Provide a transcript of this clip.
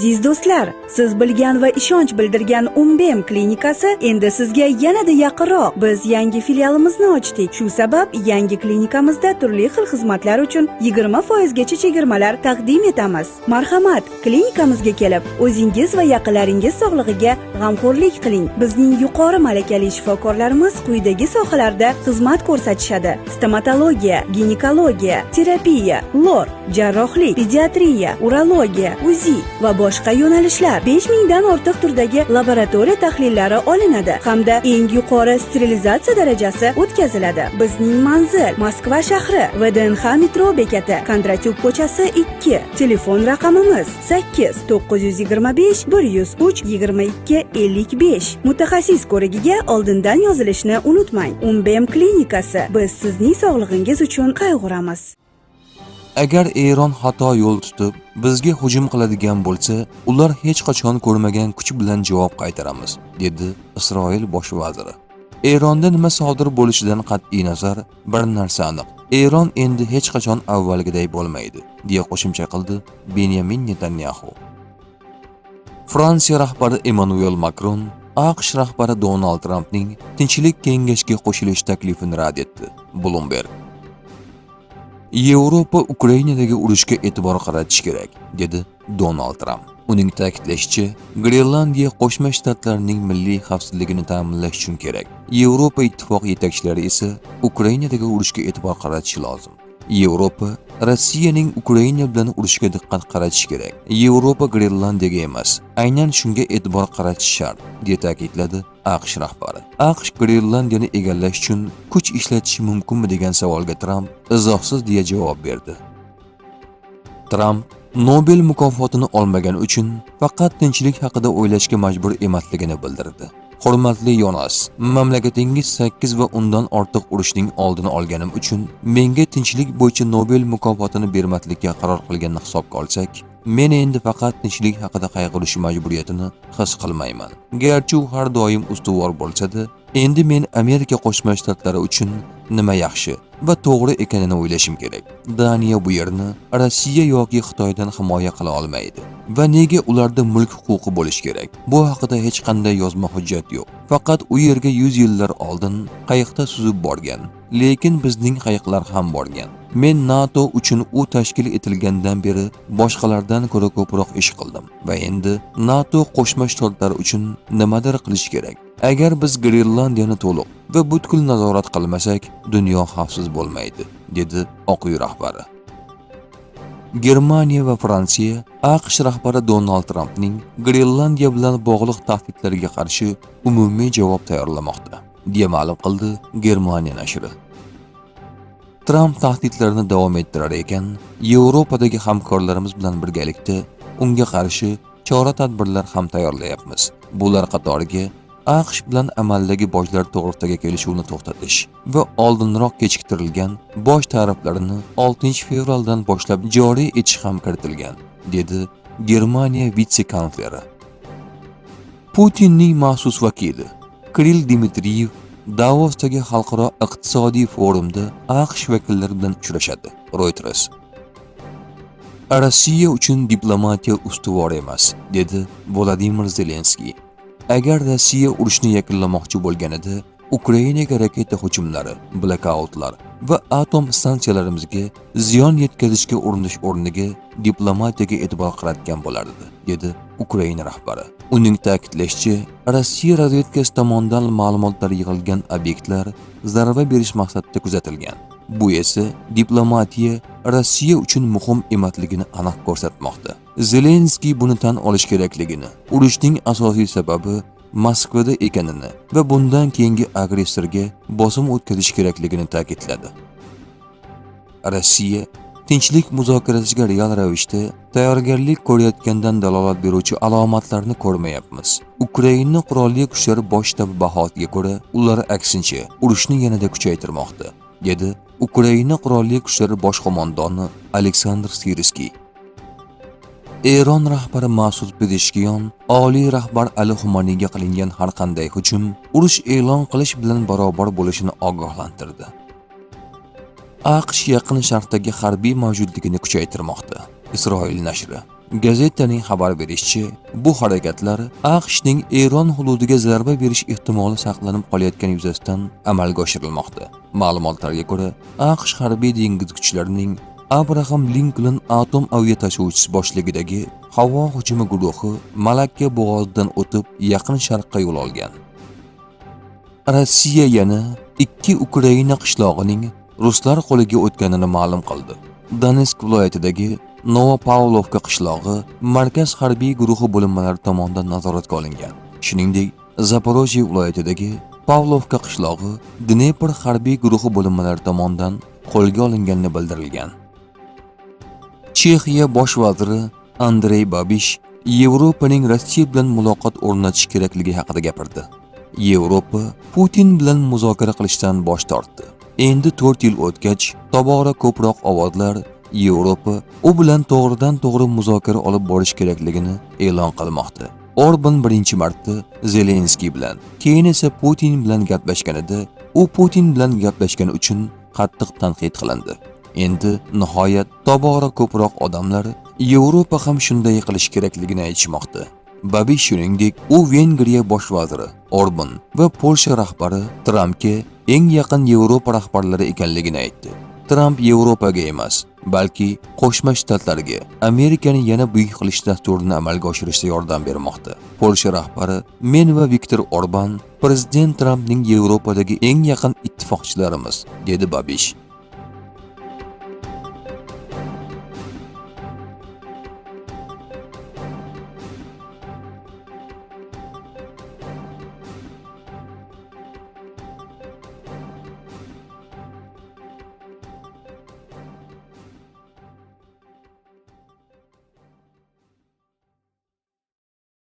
Aziz do'stlar, siz bilgan va ishonch bildirgan Umbem klinikasi endi sizga yanada yaqinroq. Biz yangi filialimizni ochdik. Shu sabab yangi klinikamizda turli xil xizmatlar uchun 20% gacha chegirmalar taqdim etamiz. Marhamat, klinikamizga kelib, o'zingiz va yaqinlaringiz sog'lig'iga g'amxo'rlik qiling. Bizning yuqori malakali shifokorlarimiz quyidagi sohalarda xizmat ko'rsatishadi: stomatologiya, ginekologiya, terapiya, lor, jarrohlik, pediatriya, urologiya, UZI va boshqa yo'nalishlar. 5000 dan ortiq turdagi laboratoriya tahlillari olinadi hamda eng yuqori sterilizatsiya darajasi o'tkaziladi. Bizning manzil Moskva shahri, VDNX metro bekati, Kondratyuk ko'chasi 2. Telefon raqamimiz 8 925 103 22 55. Mutaxassis ko'rigiga oldindan yozilishni unutmang. Umbem klinikasi. Biz sizning sog'lig'ingiz uchun qayg'uramiz. Agar Eron xato yo'l tutib bizga hujum qiladigan bo'lsa, ular hech qachon ko'rmagan kuch bilan javob qaytaramiz, dedi Isroil bosh vaziri. Eronda nima sodir bo'lishidan qat'iy nazar, bir narsa aniq: Eron endi hech qachon avvalgiday bo'lmaydi, deya qo'shimcha qildi Benyamin Netanyahu. Fransiya rahbari Emmanuel Macron AQSh rahbari Donald Trampning Tinchlik kengashiga qo'shilish taklifini rad etdi. Bloomberg. Yevropa Ukrainadagi urushga e'tibor qaratish kerak, dedi Donald Trump. Uning ta'kidlashicha, Grenlandiya Qo'shma Shtatlarining milliy xavfsizligini ta'minlash uchun kerak. Yevropa ittifoqi yetakchilari esa Ukrainadagi urushga e'tibor qaratishi lozim. Yevropa Rossiyaning Ukraina bilan urushga diqqat qaratish kerak. Yevropa Grenlandiyaga emas, aynan shunga e'tibor qaratish shart, deya ta'kidladi AQSh rahbari. AQSh Grenlandiyani egallash uchun kuch ishlatishi mumkinmi degan savolga Trump izohsiz deya javob berdi. Trump Nobel mukofotini olmagan uchun faqat tinchlik haqida o'ylashga majbur emasligini bildirdi. Hurmatli Yonas, mamlakatingiz 8 va undan ortiq urushning oldini olganim uchun menga tinchlik bo'yicha Nobel mukofotini bermaslikka qaror qilganini hisobga olsak, men endi faqat tinchlik haqida qayg'urish majburiyatini his qilmayman. Garchi u har doim ustuvor bo'lsa-da, endi men Amerika Qo'shma Shtatlari uchun nima yaxshi va to'g'ri ekanini o'ylashim kerak. Daniya bu yerni Rossiya yoki Xitoydan himoya qila olmaydi va nega ularda mulk huquqi bo'lish kerak? Bu haqida hech qanday yozma hujjat yo'q. Faqat u yerga 100 yillar oldin qayiqda suzib borgan, lekin bizning qayiqlar ham borgan. Men NATO uchun u tashkil etilgandan beri boshqalardan ko'ra ko'proq ish qildim va endi NATO Qo'shma Shtatlari uchun nimadir qilish kerak. Agar biz Grenlandiyani to'liq va butkul nazorat qilmasak, dunyo xavfsiz bo'lmaydi, dedi Oq uy rahbari. Germaniya va Fransiya AQSh rahbari Donald Trampning Grenlandiya bilan bog'liq tahdidlarga qarshi umumiy javob tayyorlamoqda, deya ma'lum qildi Germaniya nashri. Trump tahdidlarini davom ettirar ekan, Yevropadagi hamkorlarimiz bilan birgalikda unga qarshi chora-tadbirlar ham tayyorlayapmiz. Bular qatoriga AQSh bilan amaldagi bojlar to'g'risidagi kelishuvni to'xtatish va oldinroq kechiktirilgan boj tariflarini 6-fevraldan boshlab joriy etish ham kiritilgan, dedi Germaniya vitse-kansleri. Putinning maxsus vakili Kirill Dmitriyev Davosdagi xalqaro iqtisodiy forumda AQSh vakillari bilan uchrashadi. Reuters. Rossiya uchun diplomatiya ustuvor emas, dedi Volodimir Zelenskiy. Agar Rossiya urushni yakunlamoqchi bo'lganida, Ukrainaga raketa hujumlari, blackoutlar va atom stansiyalarimizga ziyon yetkazishga urinish o'rniga diplomatiyaga e'tibor qaratgan bo'lardi, dedi Ukraina rahbari. Uning ta'kidlashicha, Rossiya razvedkasi tomonidan ma'lumotlar yig'ilgan obyektlar zarba berish maqsadida kuzatilgan. Bu esa diplomatiya Rossiya uchun muhim emasligini aniq ko'rsatmoqda. Zelenskiy buni tan olish kerakligini, urushning asosiy sababi Moskvada ekanini va bundan keyingi agressorga bosim o'tkazish kerakligini ta'kidladi. Rossiya tinchlik muzokarasiga real ravishda tayyorgarlik ko'rayotgandan dalolat beruvchi alomatlarni ko'rmayapmiz. Ukraina qurolli kuchlari bosh shtabi bahotiga ko'ra, ular aksincha urushni yanada kuchaytirmoqda, dedi Ukraina qurolli kuchlari bosh qo'mondoni Aleksandr Sirskiy. Eron rahbari Masud Pezeshkian oliy rahbar Ali Xumaniyga qilingan har qanday hujum urush e'lon qilish bilan barobar bo'lishini ogohlantirdi. AQSh Yaqin Sharqdagi harbiy mavjudligini kuchaytirmoqda. Isroil nashri. Gazetaning xabar berishicha, bu harakatlar AQShning Eron hududiga zarba berish ehtimoli saqlanib qolayotgani yuzasidan amalga oshirilmoqda. Ma'lumotlarga ko'ra, AQSh harbiy dengiz kuchlarining Abraham Lincoln atom aviatashuvchisi boshligidagi havo hujumi guruhi Malakka bo'g'ozidan o'tib Yaqin Sharqqa yo'l olgan. Rossiya yana 2 Ukraina qishlog'ining ruslar qo'liga o'tganini ma'lum qildi. Donetsk viloyatidagi Novopavlovka qishlog'i markaz harbiy guruhi bo'linmalari tomonidan nazoratga olingan. Shuningdek, Zaporojye viloyatidagi Pavlovka qishlog'i Dnepr harbiy guruhi bo'linmalari tomonidan qo'lga olinganini bildirilgan. Chexiya bosh vaziri Andrey Babish Yevropaning Rossiya bilan muloqot o'rnatish kerakligi haqida gapirdi. Yevropa Putin bilan muzokara qilishdan bosh tortdi. Endi 4 yil o'tgach, tobora ko'proq ovozlar Yevropa u bilan to'g'ridan-to'g'ri muzokara olib borish kerakligini e'lon qilmoqda. Orban birinchi marta Zelenskiy bilan, keyin esa Putin bilan gaplashganida, u Putin bilan gaplashgani uchun qattiq tanqid qilindi. Endi nihoyat tobora ko'proq odamlar Yevropa ham shunday qilish kerakligini aytishmoqda. Babish shuningdek, u Vengriya bosh vaziri Orban va Polsha rahbari Trampga eng yaqin Yevropa rahbarlari ekanligini aytdi. Tramp Yevropaga emas, balki Qo'shma Shtatlarga Amerikani yana buyuk qilish dasturini amalga oshirishda yordam bermoqda. Polsha rahbari men va Viktor Orban prezident Trampning Yevropadagi eng yaqin ittifoqchilarimiz, dedi Babish.